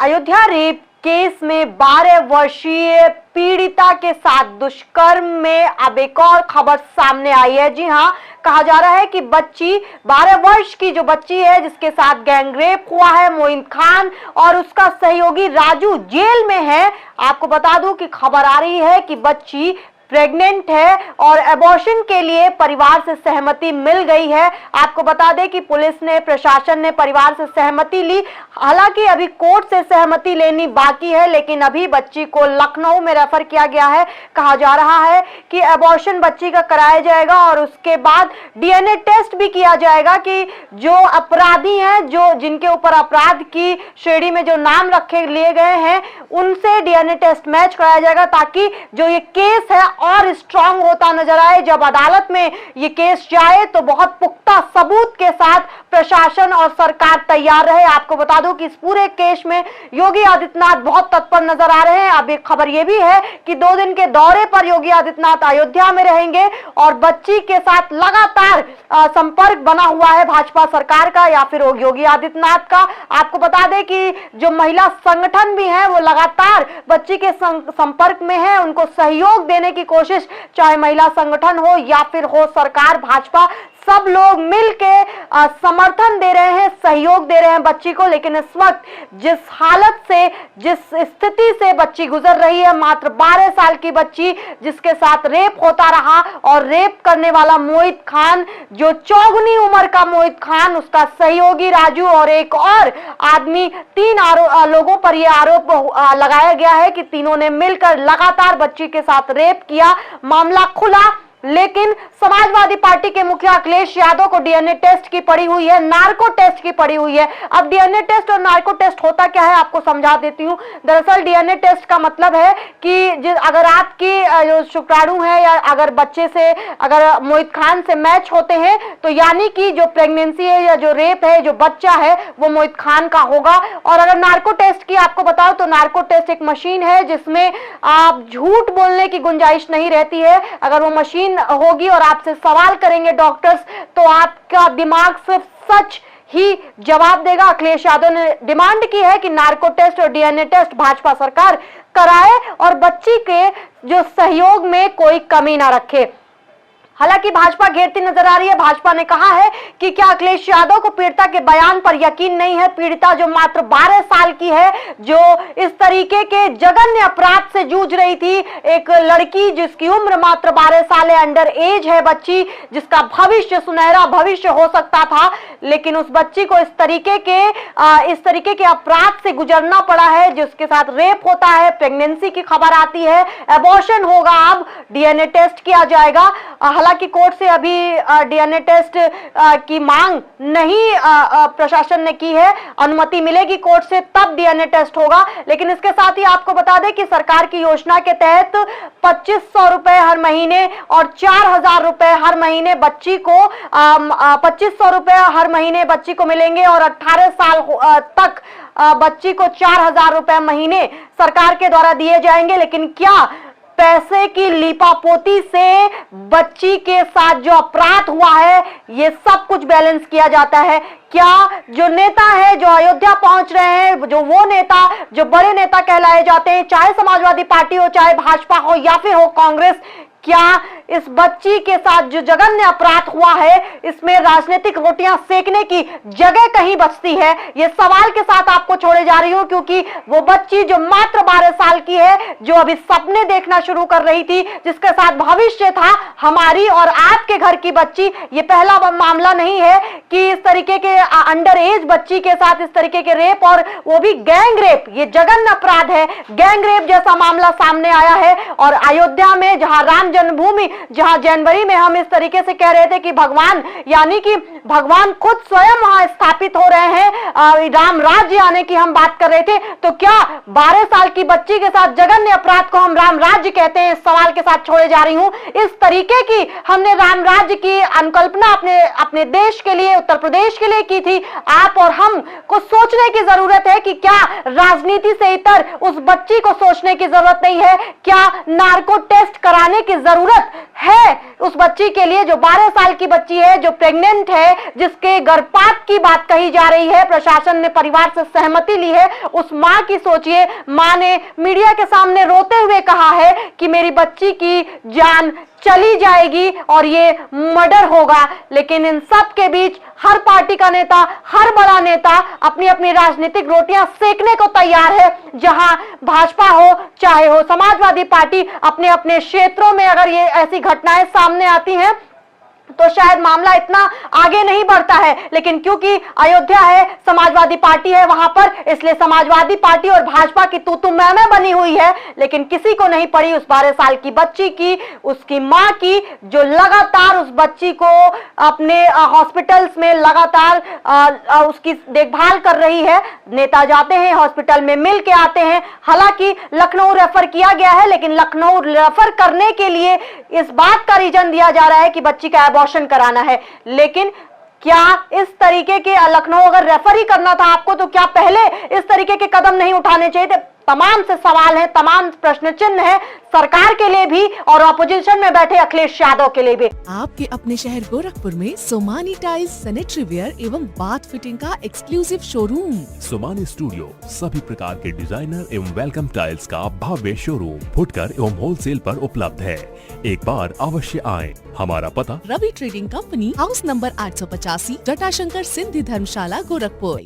Ayodhya rape case में 12 वर्षीय पीड़िता के साथ दुष्कर्म में अब एक और खबर सामने आई है। जी हां, कहा जा रहा है कि बच्ची 12 वर्ष की जो बच्ची है जिसके साथ गैंगरेप हुआ है, मोइन खान और उसका सहयोगी राजू जेल में है। आपको बता दूं कि खबर आ रही है कि बच्ची प्रेग्नेंट है और एबॉर्शन के लिए परिवार से सहमति मिल गई है। आपको बता दें कि पुलिस ने, प्रशासन ने परिवार से सहमति ली। हालांकि अभी कोर्ट से सहमति लेनी बाकी है, लेकिन अभी बच्ची को लखनऊ में रेफर किया गया है। कहा जा रहा है कि एबॉर्शन बच्ची का कराया जाएगा और उसके बाद डीएनए टेस्ट भी किया जाएगा कि जो अपराधी हैं, जो जिनके ऊपर अपराध की श्रेणी में जो नाम रखे लिए गए हैं, उनसे डीएनए टेस्ट मैच कराया जाएगा ताकि जो ये केस है और स्ट्रांग होता नजर आए। जब अदालत में ये केस जाए तो बहुत पुख्ता सबूत के साथ प्रशासन और सरकार तैयार रहे। आपको बता दूं कि इस पूरे केस में योगी आदित्यनाथ बहुत तत्पर नजर आ रहे हैं। अब एक खबर ये भी है कि 2 दिन के दौरे पर योगी आदित्यनाथ अयोध्या में रहेंगे और बच्ची के साथ लगातार संपर्क बना हुआ है भाजपा सरकार का या फिर योगी आदित्यनाथ का। आपको बता दें कि जो महिला संगठन भी है वो लगातार बच्ची के संपर्क में है, उनको सहयोग देने की कोशिश, चाहे महिला संगठन हो या फिर हो सरकार, भाजपा, सब लोग मिलके समर्थन दे रहे हैं, सहयोग दे रहे हैं बच्ची को। लेकिन इस वक्त जिस हालत से, जिस स्थिति से बच्ची गुजर रही है, मात्र 12 साल की बच्ची जिसके साथ रेप होता रहा और रेप करने वाला मोहित खान, जो चौगुनी उम्र का मोहित खान, उसका सहयोगी राजू और एक और आदमी, 3 लोगों पर यह आरोप लगाया गया है कि तीनों ने मिलकर लगातार बच्ची के साथ रेप किया। मामला खुला, लेकिन समाजवादी पार्टी के मुखिया अखिलेश यादव को डीएनए टेस्ट की पड़ी हुई है, नार्को टेस्ट की पड़ी हुई है। अब डीएनए टेस्ट और नार्को टेस्ट होता क्या है आपको समझा देती हूँ। दरअसल डीएनए टेस्ट का मतलब है कि अगर आपकी जो शुक्राणु है या अगर बच्चे से, अगर मोहित खान से मैच होते हैं तो यानी कि जो प्रेगनेंसी है या जो रेप है, जो बच्चा है, वो मोहित खान का होगा। और अगर नार्को टेस्ट की आपको बताओ तो नार्को टेस्ट एक मशीन है जिसमें आप झूठ बोलने की गुंजाइश नहीं रहती है। अगर वो मशीन होगी और आपसे सवाल करेंगे डॉक्टर्स तो आपका दिमाग सिर्फ सच ही जवाब देगा। अखिलेश यादव ने डिमांड की है कि नार्को टेस्ट और डीएनए टेस्ट भाजपा सरकार कराए और बच्ची के जो सहयोग में कोई कमी ना रखे। हालांकि भाजपा घेरती नजर आ रही है। भाजपा ने कहा है कि क्या अखिलेश यादव को पीड़िता के बयान पर यकीन नहीं है। पीड़िता जो मात्र 12 साल की है, जो इस तरीके के जघन्य अपराध से जूझ रही थी, एक लड़की जिसकी उम्र मात्र 12 साल है, अंडर एज है बच्ची, जिसका भविष्य, सुनहरा भविष्य हो सकता था, लेकिन उस बच्ची को इस तरीके के अपराध से गुजरना पड़ा है, जिसके साथ रेप होता है, प्रेगनेंसी की खबर आती है, एबॉर्शन होगा, अब डीएनए टेस्ट किया जाएगा। हालांकि कोर्ट से अभी डीएनए टेस्ट की मांग नहीं प्रशासन ने की है, अनुमति मिलेगी कोर्ट से तब डीएनए टेस्ट होगा। लेकिन इसके साथ ही आपको बता दें कि सरकार की योजना के तहत 2500 रुपए हर महीने और 4000 रुपए हर महीने बच्ची को 2500 रुपए हर महीने बच्ची को मिलेंगे और 18 साल तक बच्ची को 4000 रुपए महीने सरकार के द्वारा दिए जाएंगे। लेकिन क्या पैसे की लीपापोती से बच्ची के साथ जो अपराध हुआ है, ये सब कुछ बैलेंस किया जाता है? क्या जो नेता है, जो अयोध्या पहुंच रहे हैं, जो वो नेता, जो बड़े नेता कहलाए जाते हैं, चाहे समाजवादी पार्टी हो, चाहे भाजपा हो या फिर हो कांग्रेस, क्या इस बच्ची के साथ जो जघन्य अपराध हुआ है, इसमें राजनीतिक रोटियां सेकने की जगह कहीं बचती है? ये सवाल के साथ आपको छोड़े जा रही हूं, क्योंकि वो बच्ची जो मात्र 12 साल की है, जो अभी सपने देखना शुरू कर रही थी, जिसके साथ भविष्य था, हमारी और आपके घर की बच्ची, ये पहला मामला नहीं है कि इस तरीके के अंडर एज बच्ची के साथ इस तरीके के रेप, और वो भी गैंग रेप, ये जघन्य अपराध है। गैंग रेप जैसा मामला सामने आया है और अयोध्या में, जहां राम जन्मभूमि, जहां जनवरी में हम इस तरीके से कह रहे थे कि भगवान, यानी कि भगवान खुद स्वयं वहां स्थापित हो रहे हैं, राम राज्य आने की हम बात कर रहे थे, तो क्या 12 साल की बच्ची के साथ जघन्य अपराध को हम राम राज्य कहते हैं? इस सवाल के साथ छोड़े जा रही हूं। इस तरीके की हमने राम राज्य की अनुकल्पना अपने देश के लिए, उत्तर प्रदेश के लिए की थी। आप और हम को सोचने की जरूरत है कि क्या राजनीति से इतर उस बच्ची को सोचने की जरूरत नहीं है? क्या नार्को टेस्ट कराने की जरूरत है उस बच्ची के लिए, जो 12 साल की बच्ची है, जो प्रेग्नेंट है, जिसके गर्भपात की बात कही जा रही है, प्रशासन ने परिवार से सहमति ली है, उस मां की सोचिए। मां ने मीडिया के सामने रोते हुए कहा है कि मेरी बच्ची की जान चली जाएगी और ये मर्डर होगा। लेकिन इन सब के बीच हर पार्टी का नेता, हर बड़ा नेता अपनी अपनी राजनीतिक रोटियां सेकने को तैयार है। जहां भाजपा हो चाहे हो समाजवादी पार्टी, अपने अपने क्षेत्रों में अगर ये ऐसी घटनाएं सामने आती हैं तो शायद मामला इतना आगे नहीं बढ़ता है। लेकिन क्योंकि अयोध्या है, समाजवादी पार्टी है वहां पर, इसलिए समाजवादी पार्टी और भाजपा की तू मैं बनी हुई है। लेकिन किसी को नहीं पड़ी उस 12 साल की बच्ची की, उसकी मां की, जो लगातार उस बच्ची को अपने हॉस्पिटल्स में लगातार उसकी देखभाल कर रही है। नेता जाते हैं हॉस्पिटल में, मिल के आते हैं। हालांकि लखनऊ रेफर किया गया है, लेकिन लखनऊ रेफर करने के लिए इस बात का रीजन दिया जा रहा है कि बच्ची का अबॉर्शन कराना है। लेकिन क्या इस तरीके के लखनऊ अगर रेफर ही करना था आपको, तो क्या पहले इस तरीके के कदम नहीं उठाने चाहिए थे? तमाम से सवाल हैं, तमाम प्रश्न चिन्ह हैं सरकार के लिए भी और ऑपोजिशन में बैठे अखिलेश यादव के लिए भी। आपके अपने शहर गोरखपुर में सोमानी टाइल्स, सैनिटरी वेयर एवं बाथ फिटिंग का एक्सक्लूसिव शोरूम। सोमानी स्टूडियो सभी प्रकार के डिजाइनर एवं वेलकम टाइल्स का भव्य शोरूम फुटकर एवं होलसेल पर उपलब्ध है। एक बार अवश्य आएं। हमारा पता Ravi trading company, house number 885, Jatashankar Sindhi Dharamshala, Gorakhpur.